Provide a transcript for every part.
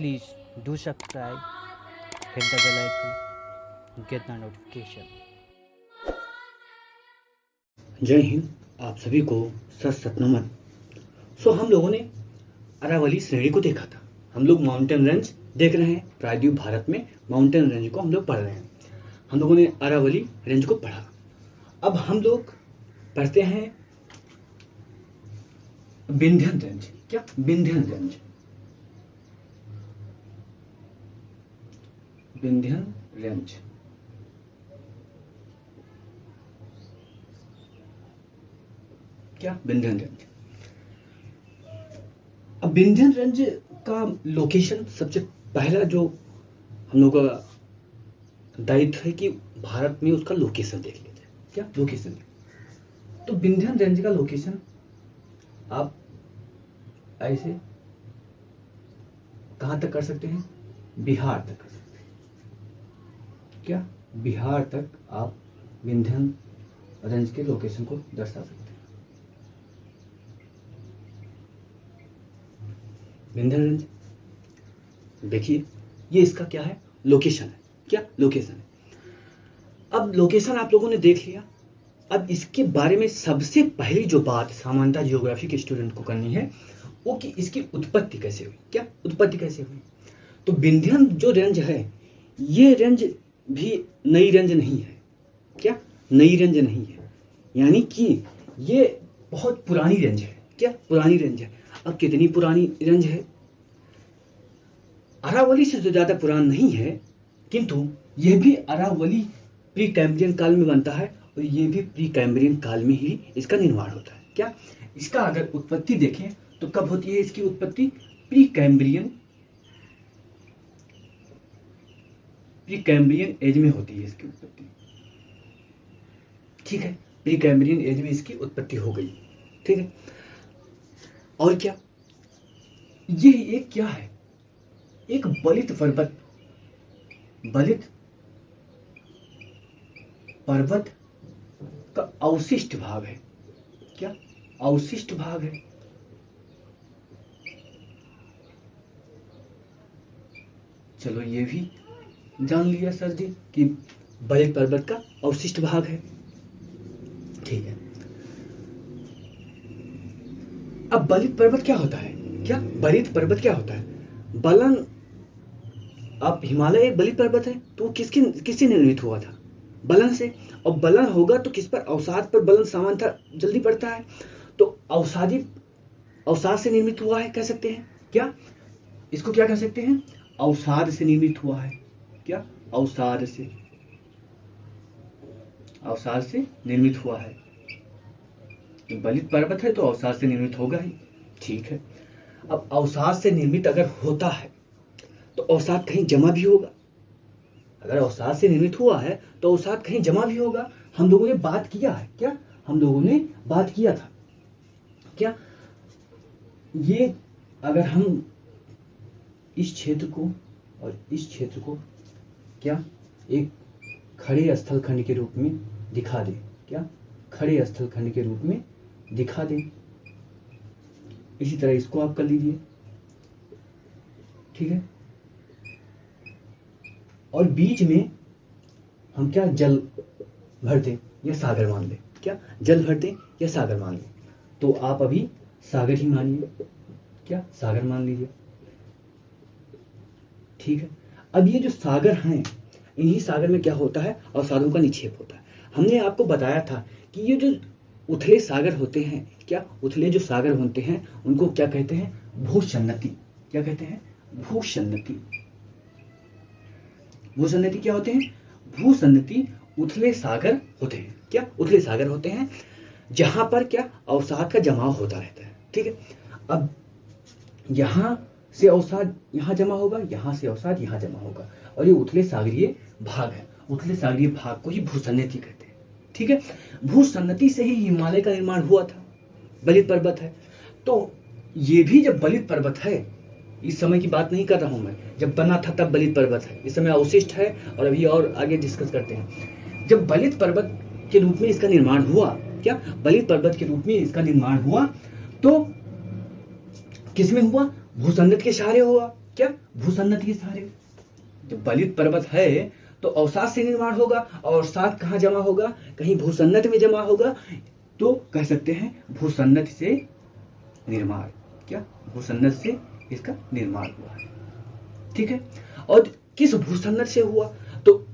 Please do subscribe, hit the bell icon, get the notification. जय हिंद। आप सभी को सत सत नमन। हम लोगों ने अरावली श्रेणी को देखा था। हम लोग माउंटेन रेंज देख रहे हैं। प्रायद्वीप भारत में माउंटेन रेंज को हम लोग पढ़ रहे हैं। हम लोगों ने अरावली रेंज को पढ़ा। अब हम लोग पढ़ते हैं विंध्यन रेंज। क्या? विंध्यन रेंज। विंध्यन रेंज। क्या? विंध्यन रेंज। अब विंध्यन रेंज का लोकेशन, सबसे पहला जो हम लोग का दायित्व है कि भारत में उसका लोकेशन देख लेते हैं। क्या? लोकेशन। तो विंध्यन रेंज का लोकेशन आप ऐसे कहां तक कर सकते हैं? बिहार तक कर सकते हैं। क्या? बिहार तक आप विंध्यन रेंज के लोकेशन को दर्शा सकते हैं। विंध्यन रेंज देखिए, ये इसका क्या है? लोकेशन है। क्या? लोकेशन है। अब लोकेशन आप लोगों ने देख लिया। अब इसके बारे में सबसे पहली जो बात सामान्यतः जियोग्राफी के स्टूडेंट को करनी है वो कि इसकी उत्पत्ति कैसे हुई। क्या? उत्पत्ति कैसे हुई? तो विंध्यन जो रेंज है, ये रेंज भी नई रेंज नहीं है। क्या? नई रेंज नहीं है, यानी कि ये बहुत पुरानी रेंज है। क्या? पुरानी रेंज है। अब कितनी पुरानी रेंज है? अरावली से तो ज्यादा पुराना नहीं है, किंतु यह भी अरावली प्री कैम्ब्रियन काल में बनता है और यह भी प्री कैम्ब्रियन काल में ही इसका निर्माण होता है। क्या? इसका अगर उत्पत्ति देखें तो कब होती है इसकी उत्पत्ति? प्री कैम्ब्रियन एज में होती है इसकी उत्पत्ति। ठीक है, प्री कैम्ब्रियन एज में इसकी उत्पत्ति हो गई। ठीक है, और क्या? ये एक क्या है? एक बलित पर्वत का अवशिष्ट भाग है। क्या? अवशिष्ट भाग है। चलो ये भी जान लिया सर जी कि बलित पर्वत का अवशिष्ट भाग है। ठीक है, अब बलित पर्वत क्या होता है? क्या? बलित पर्वत क्या होता है? बलन, अब हिमालय एक बलित पर्वत है तो वो किससे निर्मित हुआ था? बलन से। और बलन होगा तो किस पर? अवसाद पर बलन सामान्यतः जल्दी पड़ता है, तो अवसाद से निर्मित हुआ है कह सकते हैं। क्या? इसको क्या कह सकते हैं? अवसाद से निर्मित हुआ है। क्या? अवसाद से निर्मित हुआ है। बलित पर्वत है तो अवसाद से निर्मित होगा ही। ठीक है, अब अवसाद से निर्मित अगर होता है तो अवसाद कहीं जमा भी होगा। अगर अवसाद से निर्मित हुआ है तो अवसाद कहीं जमा भी होगा। हम लोगों ने बात किया है। क्या? हम लोगों ने बात किया था। क्या? ये अगर हम इस क्षेत्र को और इस क्षेत्र को क्या एक खड़े स्थलखंड के रूप में दिखा दें। क्या? खड़े स्थलखंड के रूप में दिखा दें। इसी तरह इसको आप कर लीजिए। ठीक है, और बीच में हम क्या जल भर दें या सागर मान लें। क्या? जल भर दें या सागर मान लें, तो आप अभी सागर ही मानिए। क्या? सागर मान लीजिए। ठीक है, अब ये जो सागर हैं, इन्हीं सागर में क्या होता है? अवसादों का निक्षेप होता है। हमने आपको बताया था कि ये जो उथले सागर होते हैं, क्या उथले जो सागर होते हैं उनको क्या कहते हैं? भूसन्नति। क्या कहते हैं? भूसन्नति। भूसन्नति क्या होते हैं? भूसन्नति उथले सागर होते हैं। क्या? उथले सागर होते हैं जहां पर क्या अवसाद का जमाव होता रहता है। ठीक है, अब यहां से अवसाद यहां जमा होगा, यहां से अवसाद यहां जमा होगा, और ये उथले सागरीय भाग है। उथले सागरीय भाग को ही भूसन्नति कहते हैं। ठीक है, भूसन्नति से ही हिमालय का निर्माण हुआ था। बलित पर्वत है तो ये भी जब बलित पर्वत है, इस समय की बात नहीं कर रहा हूं मैं, जब बना था तब बलित पर्वत है। इस समय अवशिष्ट है और अभी और आगे डिस्कस करते हैं। जब बलित पर्वत के रूप में इसका निर्माण हुआ, क्या बलित पर्वत के रूप में इसका निर्माण हुआ तो किसमें हुआ? भूसन्नति के सहारे हुआ। क्या? भूसन्नति के सहारे। जब बलित पर्वत है तो अवसाद से निर्माण होगा, और अवसाद कहाँ जमा होगा? कहीं भूसन्नति में जमा होगा, तो कह सकते हैं भूसन्नति से निर्माण। क्या? भूसन्नति से इसका निर्माण हुआ है। ठीक है, और किस भूसन्नति से हुआ? तो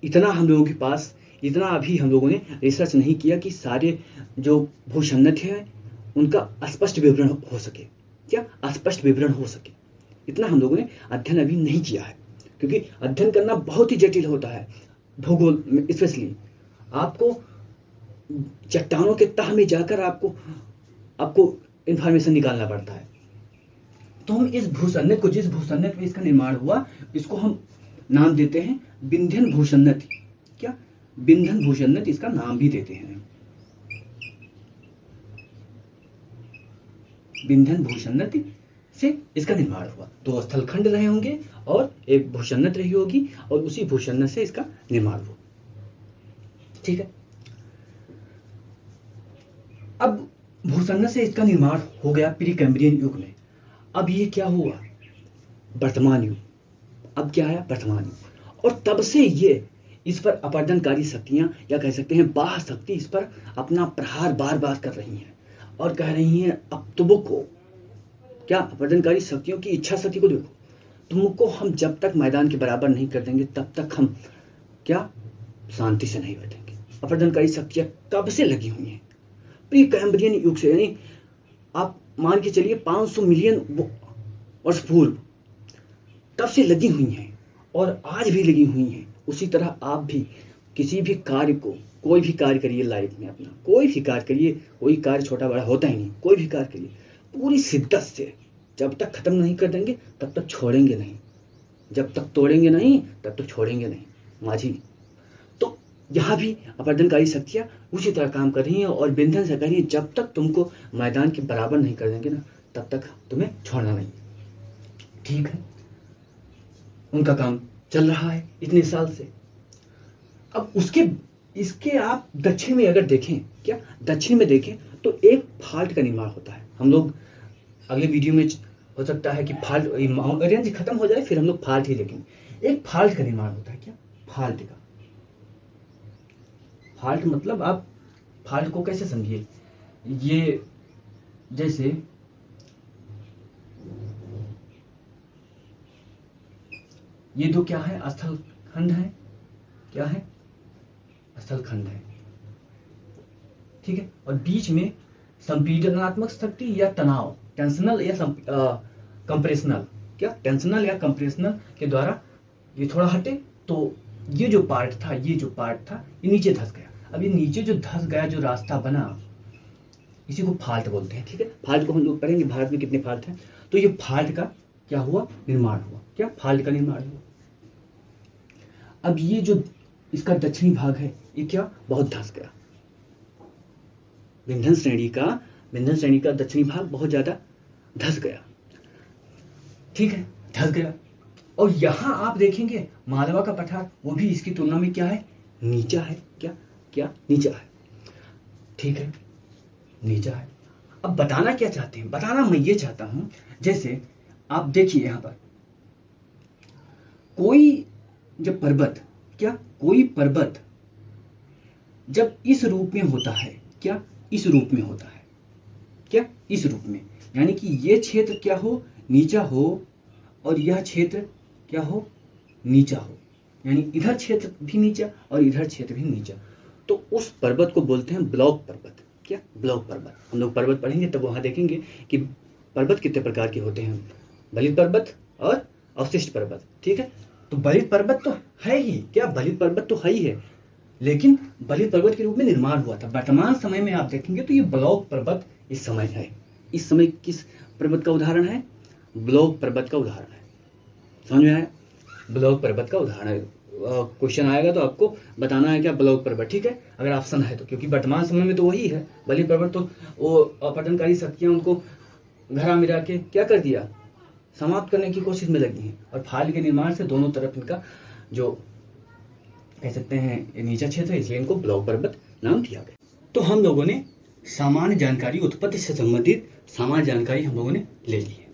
इतना हम लोगों के पास, इतना अभी हम लोगों ने रिसर्च नहीं किया कि सारे जो भूसन्नति है उनका स्पष्ट विवरण हो सके। क्या? स्पष्ट विवरण हो सके, इतना हम लोगों ने अध्ययन अभी नहीं किया है, क्योंकि अध्ययन करना बहुत ही जटिल होता है। भूगोल में स्पेशली आपको चट्टानों के तह में जाकर आपको इंफॉर्मेशन निकालना पड़ता है। तो हम इस भूसन्नति को, जिस भूसन्नति में इसका निर्माण हुआ, इसको हम नाम देते हैं विंध्यन भूसन्नति। क्या? विंध्यन भूसन्नति इसका नाम भी देते हैं। विंध्यन भूसन्नति से इसका निर्माण हुआ। दो स्थलखंड रहे होंगे और एक भूसन्नति रही होगी, और उसी भूसन्नति से इसका निर्माण हुआ। ठीक है, अब भूसन्नति से इसका निर्माण हो गया प्री कैम्ब्रियन युग में। अब ये क्या हुआ? वर्तमान युग। अब क्या आया? वर्तमान युग। और तब से ये इस पर अपरदनकारी शक्तियां, या कह सकते हैं बाह्य शक्ति, इस पर अपना प्रहार बार बार कर रही हैं और कह रही हैं अब तुमको, क्या? अपरदनकारी शक्तियों की इच्छा शक्ति को देखो, तुमको हम जब तक मैदान के बराबर नहीं कर देंगे तब तक हम क्या शांति से नहीं बैठेंगे। अपरदनकारी शक्तियां कब से लगी हुई हैं? प्री कैम्ब्रियन युग से, यानी आप मान के चलिए 500 मिलियन वर्ष पूर्व, तब से लगी हुई हैं और आज भी लगी हुई हैं। उसी तरह आप भी किसी भी कार्य को, कोई भी कार्य करिए लाइफ में अपना, कोई भी कार्य करिए, कोई कार्य छोटा बड़ा होता ही नहीं, कोई भी कार्य करिए पूरी शिद्दत से, जब तक खत्म नहीं कर देंगे तब तक छोड़ेंगे नहीं, जब तक तोड़ेंगे नहीं तब तक छोड़ेंगे नहीं। माझी, तो यहाँ भी अपरदनकारी शक्तियाँ उसी तरह काम कर रही हैं और विंध्यन से कह रही है जब तक तुमको मैदान के बराबर नहीं कर देंगे ना तब तक तुम्हें छोड़ना नहीं। ठीक है, उनका काम चल रहा है इतने साल से। अब इसके आप दक्षिण में अगर देखें, क्या दक्षिण में देखें तो एक फाल्ट का निर्माण होता है। हम लोग अगले वीडियो में हो सकता है कि फाल्ट रेंज खत्म हो जाए, फिर हम लोग फाल्ट ही देखेंगे। एक फाल्ट का निर्माण होता है। क्या? फाल्ट का। फाल्ट मतलब आप फाल्ट को कैसे समझिए? ये जैसे ये दो क्या है? स्थल खंड है। क्या है? स्थल खंड है। ठीक है, और बीच में संपीड़नात्मक शक्ति या तनाव, टेंशनल या कंप्रेशनल, क्या टेंशनल या कंप्रेशनल के द्वारा ये थोड़ा हटे तो ये जो पार्ट था ये नीचे धंस गया। अब ये नीचे जो धंस गया, जो रास्ता बना, इसी को फाल्ट बोलते हैं। ठीक है, फाल्ट को हम लोग पढ़ेंगे भारत में कितने फाल्ट हैं। तो ये फाल्ट का क्या हुआ? निर्माण हुआ। क्या? फाल्ट का निर्माण हुआ। अब ये जो इसका दक्षिणी भाग है ये क्या? बहुत धंस गया। विंध्यन श्रेणी का दक्षिणी भाग बहुत ज्यादा धंस गया। ठीक है, धंस गया। और यहां आप देखेंगे मालवा का पठार, वो भी इसकी तुलना में क्या है? नीचा है। क्या नीचा है। ठीक है, नीचा है। अब बताना क्या चाहते हैं? बताना मैं ये चाहता हूं, जैसे आप देखिए यहां पर कोई जब पर्वत, कोई पर्वत जब इस रूप में होता है, इस रूप में होता है, इस रूप में, यानी कि ये क्षेत्र क्या हो? नीचा हो, और यह क्षेत्र क्या हो? नीचा हो, यानी इधर क्षेत्र भी नीचा और इधर क्षेत्र भी नीचा, तो उस पर्वत को बोलते हैं ब्लॉक पर्वत। क्या? ब्लॉक पर्वत। हम लोग पर्वत पढ़ेंगे तब वहां देखेंगे कि पर्वत कितने प्रकार के होते हैं, बलित पर्वत और अवशिष्ट पर्वत। ठीक है, तो बलित पर्वत तो है ही, बलित पर्वत तो है ही है, लेकिन बलित पर्वत के रूप में निर्माण हुआ था। वर्तमान समय में आप देखेंगे तो ये ब्लॉक पर्वत इस समय है। इस समय किस पर्वत का उदाहरण है? ब्लॉक पर्वत का उदाहरण है। समझ में आया? ब्लॉक पर्वत का उदाहरण है। क्वेश्चन आएगा तो आपको बताना है क्या? ब्लॉक पर्वत। ठीक है, अगर ऑप्शन है तो, क्योंकि वर्तमान समय में तो वही है। बलित पर्वत तो वो अपरदनकारी शक्तियां उनको घरा मिला के क्या कर दिया? समाप्त करने की कोशिश में लगी हैं। और फाल्ट के निर्माण से दोनों तरफ इनका जो कह सकते हैं ये नीचा क्षेत्र है, इसलिए इनको ब्लॉक पर्वत नाम दिया गया। तो हम लोगों ने सामान्य जानकारी, उत्पत्ति से संबंधित सामान्य जानकारी हम लोगों ने ले ली है।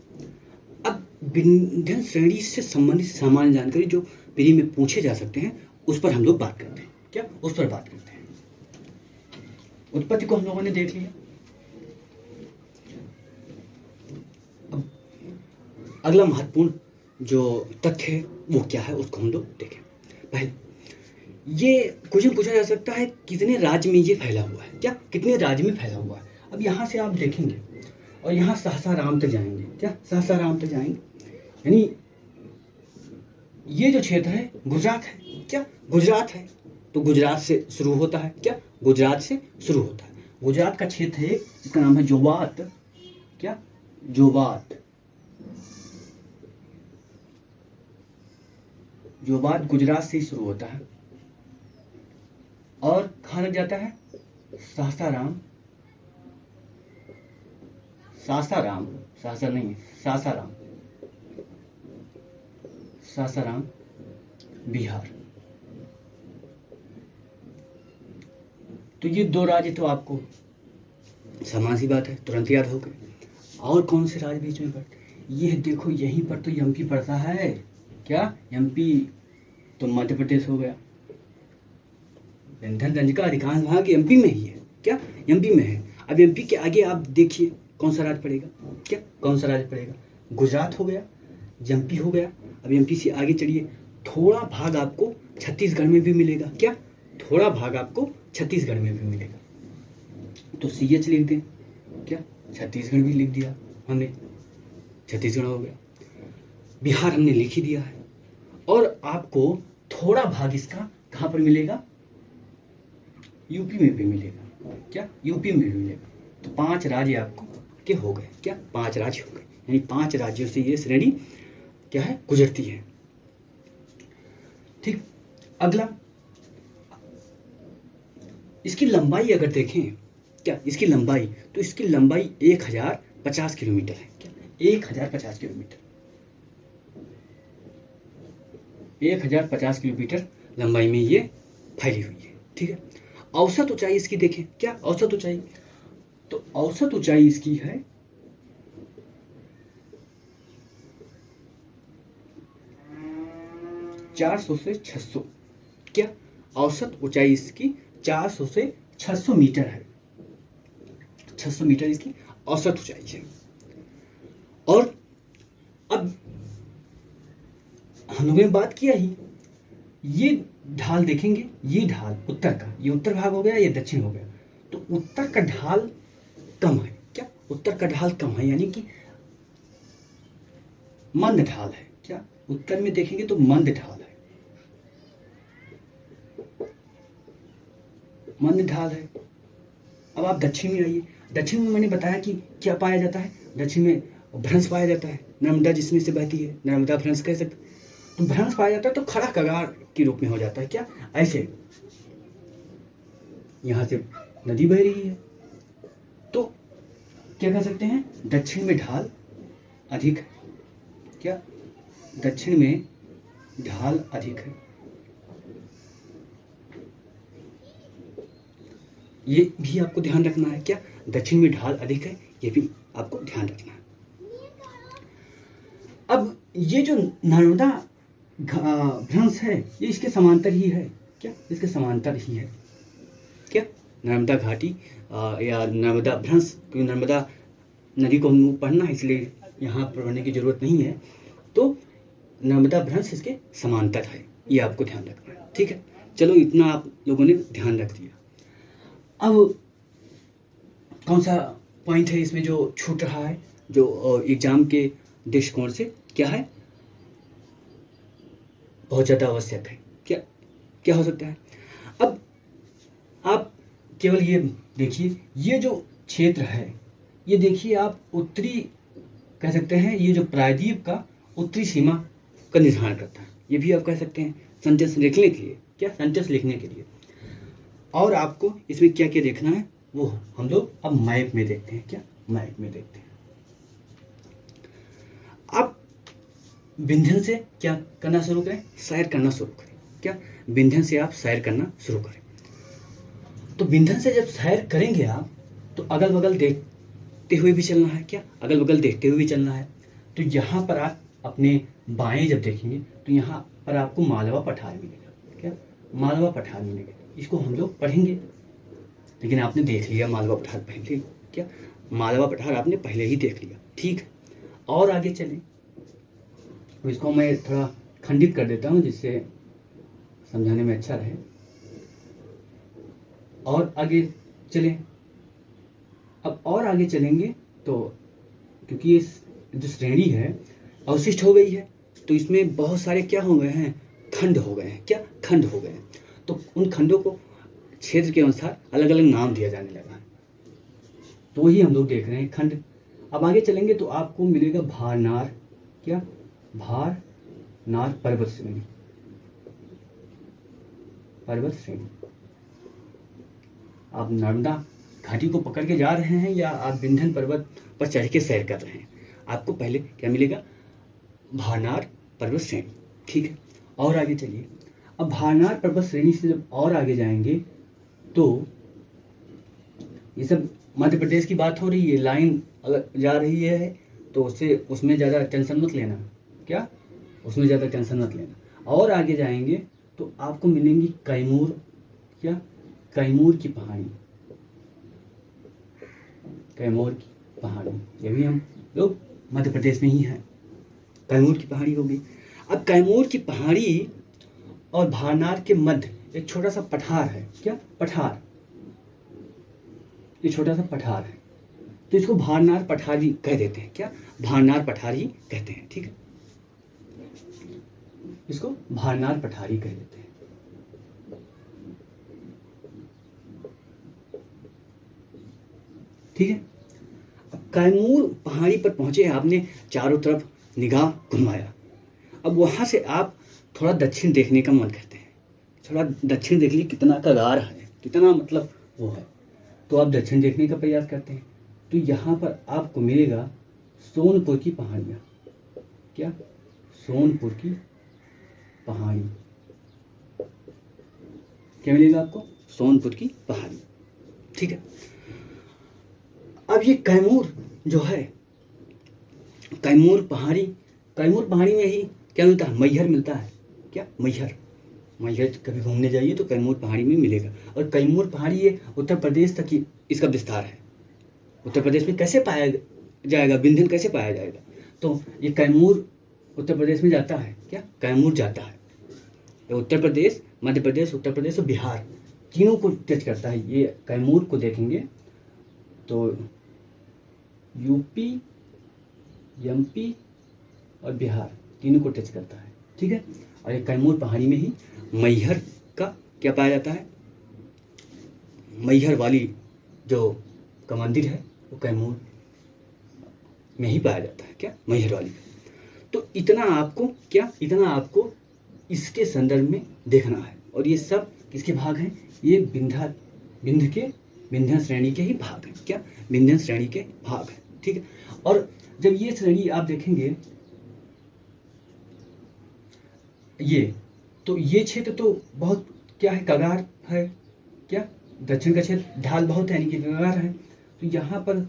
अब विंध्यन श्रेणी से संबंधित सामान्य जानकारी जो प्री में पूछे जा सकते हैं उस पर हम लोग बात करते हैं। क्या? उस पर बात करते हैं। उत्पत्ति को हम लोगों ने देख लिया। अब अगला महत्वपूर्ण जो तथ्य है वो क्या है उसको हम लोग देखें। पहले ये क्वेश्चन पूछा जा सकता है कितने राज्य में ये फैला हुआ है। क्या? कितने राज्य में फैला हुआ है। अब यहाँ से आप देखेंगे और यहाँ सासाराम तक जाएंगे। क्या? सासाराम तक जाएंगे यानी ये जो क्षेत्र है गुजरात है। क्या? गुजरात है। तो गुजरात से शुरू होता है। क्या? गुजरात से शुरू होता है। गुजरात का क्षेत्र है जिसका नाम है जोवात। क्या? जोवात। जोवात गुजरात से ही शुरू होता है और कहाँ लग जाता है? सासाराम। सासाराम, सासा नहीं, सासाराम। सासाराम बिहार। तो ये दो राज्य तो आपको समान सी बात है, तुरंत याद हो गए। और कौन से राज्य बीच में पड़ते? ये देखो यहीं पर तो एमपी पड़ता है। क्या? एमपी तो मध्य प्रदेश हो गया। विंध्यन रेंज का अधिकांश भाग एमपी में ही है। क्या? एमपी में है। अब एमपी के आगे आप देखिए कौन सा राज्य पड़ेगा। क्या? कौन सा राज्य पड़ेगा? गुजरात हो गया, एमपी हो गया। अब एमपी से आगे चलिए, थोड़ा भाग आपको छत्तीसगढ़ में भी मिलेगा। क्या? थोड़ा भाग आपको छत्तीसगढ़ में भी मिलेगा। तो CH लिख दें। क्या? छत्तीसगढ़ भी लिख दिया हमने, छत्तीसगढ़ हो गया। बिहार हमने लिख ही दिया है। और आपको थोड़ा भाग इसका कहाँ पर मिलेगा? यूपी में भी मिलेगा। क्या? यूपी में भी मिलेगा। तो 5 राज्य आपको के हो गए। क्या? 5 राज्य हो गए। यानी 5 राज्यों से ये श्रेणी क्या है? गुजरती है। ठीक। अगला, इसकी लंबाई अगर देखें, क्या इसकी लंबाई, तो इसकी लंबाई 1050 किलोमीटर है। क्या? 1050 किलोमीटर, 1050 किलोमीटर लंबाई में ये फैली हुई है। ठीक है। औसत ऊंचाई इसकी देखें। क्या? औसत ऊंचाई, तो औसत ऊंचाई इसकी है 400 से 600। क्या? औसत ऊंचाई इसकी 400 से 600 मीटर है। 600 मीटर इसकी औसत ऊंचाई है। और अब हम लोगों ने बात किया ही, ये ढाल देखेंगे, ये ढाल उत्तर का, ये उत्तर भाग हो गया, ये दक्षिण हो गया। तो उत्तर का ढाल कम है। क्या? उत्तर का ढाल कम है यानी कि मंद ढाल है। क्या? उत्तर में देखेंगे तो मंद ढाल है, मंद ढाल है। अब आप दक्षिण में आइए। दक्षिण में मैंने बताया कि क्या पाया जाता है? दक्षिण में भ्रंश पाया जाता है। नर्मदा जिसमें से बहती है, नर्मदा भ्रंश कह सकते। तो भ्रंश पाया जाता है तो खड़ा कगार के रूप में हो जाता है। क्या? ऐसे यहां से नदी बह रही है तो क्या कह सकते हैं? दक्षिण में ढाल अधिक है। क्या? दक्षिण में ढाल अधिक है। ये भी आपको ध्यान रखना है। क्या? दक्षिण में ढाल अधिक है, ये भी आपको ध्यान रखना है। अब ये जो नर्मदा भ्रंश है ये इसके समांतर ही है। क्या? इसके समांतर ही है। क्या? नर्मदा घाटी या नर्मदा भ्रंश, क्योंकि नर्मदा नदी को हम पढ़ना है इसलिए यहाँ पढ़ने की जरूरत नहीं है। तो नर्मदा भ्रंश इसके समांतर है, ये आपको ध्यान रखना है। ठीक है। चलो इतना आप लोगों ने ध्यान रख दिया। अब कौन सा पॉइंट है इसमें जो छूट रहा है, जो एग्जाम के दृष्टिकोण से क्या है? बहुत ज्यादा आवश्यक है। क्या? क्या हो सकता है? अब आप केवल ये देखिए, ये जो क्षेत्र है ये देखिए आप उत्तरी कह सकते हैं, ये जो प्रायद्वीप का उत्तरी सीमा का निर्धारण करता है। ये भी आप कह सकते हैं सेंटेंस लिखने के लिए। क्या? सेंटेंस लिखने के लिए। और आपको इसमें क्या क्या देखना है वो हम लोग अब मैप में देखते हैं। क्या? मैप में देखते हैं। आप विंध्यन से क्या करना शुरू करें? सैर करना शुरू करें। क्या? विंध्यन से आप सैर करना शुरू करें। तो विंध्यन से जब सैर करेंगे आप तो अगल बगल देखते हुए भी चलना है। क्या? अगल बगल देखते हुए भी चलना है। तो यहाँ पर आप अपने बाएं जब देखेंगे तो यहाँ पर आपको मालवा पठार मिलेगा। क्या? मालवा पठार मिलेगा। इसको हम लोग पढ़ेंगे, लेकिन आपने देख लिया मालवा पठार पहले। क्या? मालवा पठार आपने पहले ही देख लिया। ठीक है, और आगे चलें। तो इसको मैं थोड़ा खंडित कर देता हूँ जिससे समझाने में अच्छा रहे। और आगे चलें। अब और आगे चलेंगे तो क्योंकि ये जो श्रेणी है अवशिष्ट हो गई है, तो इसमें बहुत सारे क्या हो गए हैं? खंड हो गए हैं। क्या? खंड हो गए हैं। तो उन खंडों को क्षेत्र के अनुसार अलग अलग नाम दिया जाने लगा है। तो वही हम लोग देख रहे हैं, खंड। अब आगे चलेंगे तो आपको मिलेगा भारनार। क्या? भारनार पर्वत श्रेणी। पर्वत श्रेणी। आप नर्मदा घाटी को पकड़ के जा रहे हैं या आप विंध्य पर्वत पर चढ़ के सैर कर रहे हैं, आपको पहले क्या मिलेगा? भारनार पर्वत श्रेणी। ठीक है, और आगे चलिए। अब भारनार पर्वत श्रेणी से जब और आगे जाएंगे तो ये सब मध्य प्रदेश की बात हो रही है, लाइन जा रही है, तो उसमें ज़्यादा टेंशन मत लेना। क्या? उसमें ज़्यादा टेंशन मत लेना। और आगे जाएंगे तो आपको मिलेंगी कैमूर। क्या? कैमूर की पहाड़ी। कैमूर की पहाड़ी, ये भी हम लोग मध्य प्रदेश में ही हैं। कैमूर की पहाड़ी होगी। अब कैमूर की पहाड़ी और भारनार के मध्य एक छोटा सा पठार है। क्या? पठार। ये छोटा सा पठार है, तो इसको भारनार पठारी कह देते हैं। क्या? भारनार पठारी कहते हैं। ठीक है, इसको भारनार पठारी कह देते हैं। ठीक है, अब कैमूर पहाड़ी पर पहुंचे, आपने चारों तरफ निगाह घुमाया। अब वहां से आप थोड़ा दक्षिण देखने का मन करते हैं। थोड़ा दक्षिण देख लीजिए, कितना कगार है, कितना मतलब वो है, तो आप दक्षिण देखने का प्रयास करते हैं। तो यहाँ पर आपको मिलेगा सोनपुर की पहाड़ियाँ। क्या? सोनपुर की पहाड़ी। क्या मिलेगा आपको? सोनपुर की पहाड़ी। ठीक है, अब ये कैमूर जो है, कैमूर पहाड़ी में ही क्या मिलता है? मैहर मिलता है। क्या? मैहर कभी घूमने जाइए तो कैमूर पहाड़ी में मिलेगा। और कैमूर पहाड़ी ये उत्तर प्रदेश तक ही इसका विस्तार है। उत्तर प्रदेश में कैसे पाया जाएगा? विंध्य कैसे पाया जाएगा? तो ये कैमूर उत्तर प्रदेश में जाता है। क्या? कैमूर जाता है। ये उत्तर प्रदेश, मध्य प्रदेश, उत्तर प्रदेश और बिहार तीनों को टच करता है। ये कैमूर को देखेंगे तो यूपी, एमपी और बिहार तीनों को टच करता है। ठीक है, और ये कैमूर पहाड़ी में ही मैहर का क्या पाया जाता है? मैहर वाली जो का मंदिर है वो कैमूर में ही पाया जाता है। क्या? मैहर वाली। तो इतना आपको इसके संदर्भ में देखना है। और ये सब किसके भाग हैं? ये विंध्य श्रेणी के ही भाग हैं। क्या? विंध्य श्रेणी के भाग हैं। ठीक है, और जब ये श्रेणी आप देखेंगे ये क्षेत्र तो बहुत क्या है? कगार है। क्या? दक्षिण का क्षेत्र ढाल बहुत है, यानी कि कगार है। तो यहाँ पर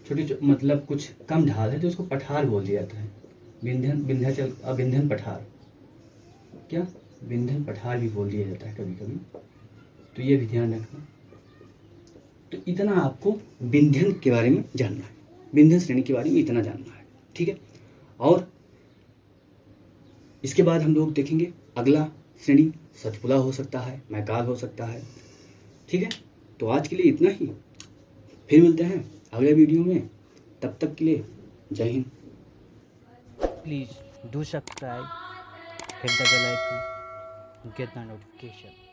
छोटे मतलब कुछ कम ढाल है, तो उसको पठार बोल दिया जाता है। विंध्यन पठार। क्या? विंध्यन पठार भी बोल दिया जाता है कभी कभी, तो ये भी ध्यान रखना। तो इतना आपको विंध्यन के बारे में जानना है, विंध्यन श्रेणी के बारे में इतना जानना है। ठीक है, और इसके बाद हम लोग देखेंगे अगला श्रेणी सतपुड़ा हो सकता है, मैकाल हो सकता है। ठीक है, तो आज के लिए इतना ही। फिर मिलते हैं अगले वीडियो में, तब तक के लिए जय Hind. Please do subscribe, hit the bell icon, get the notification.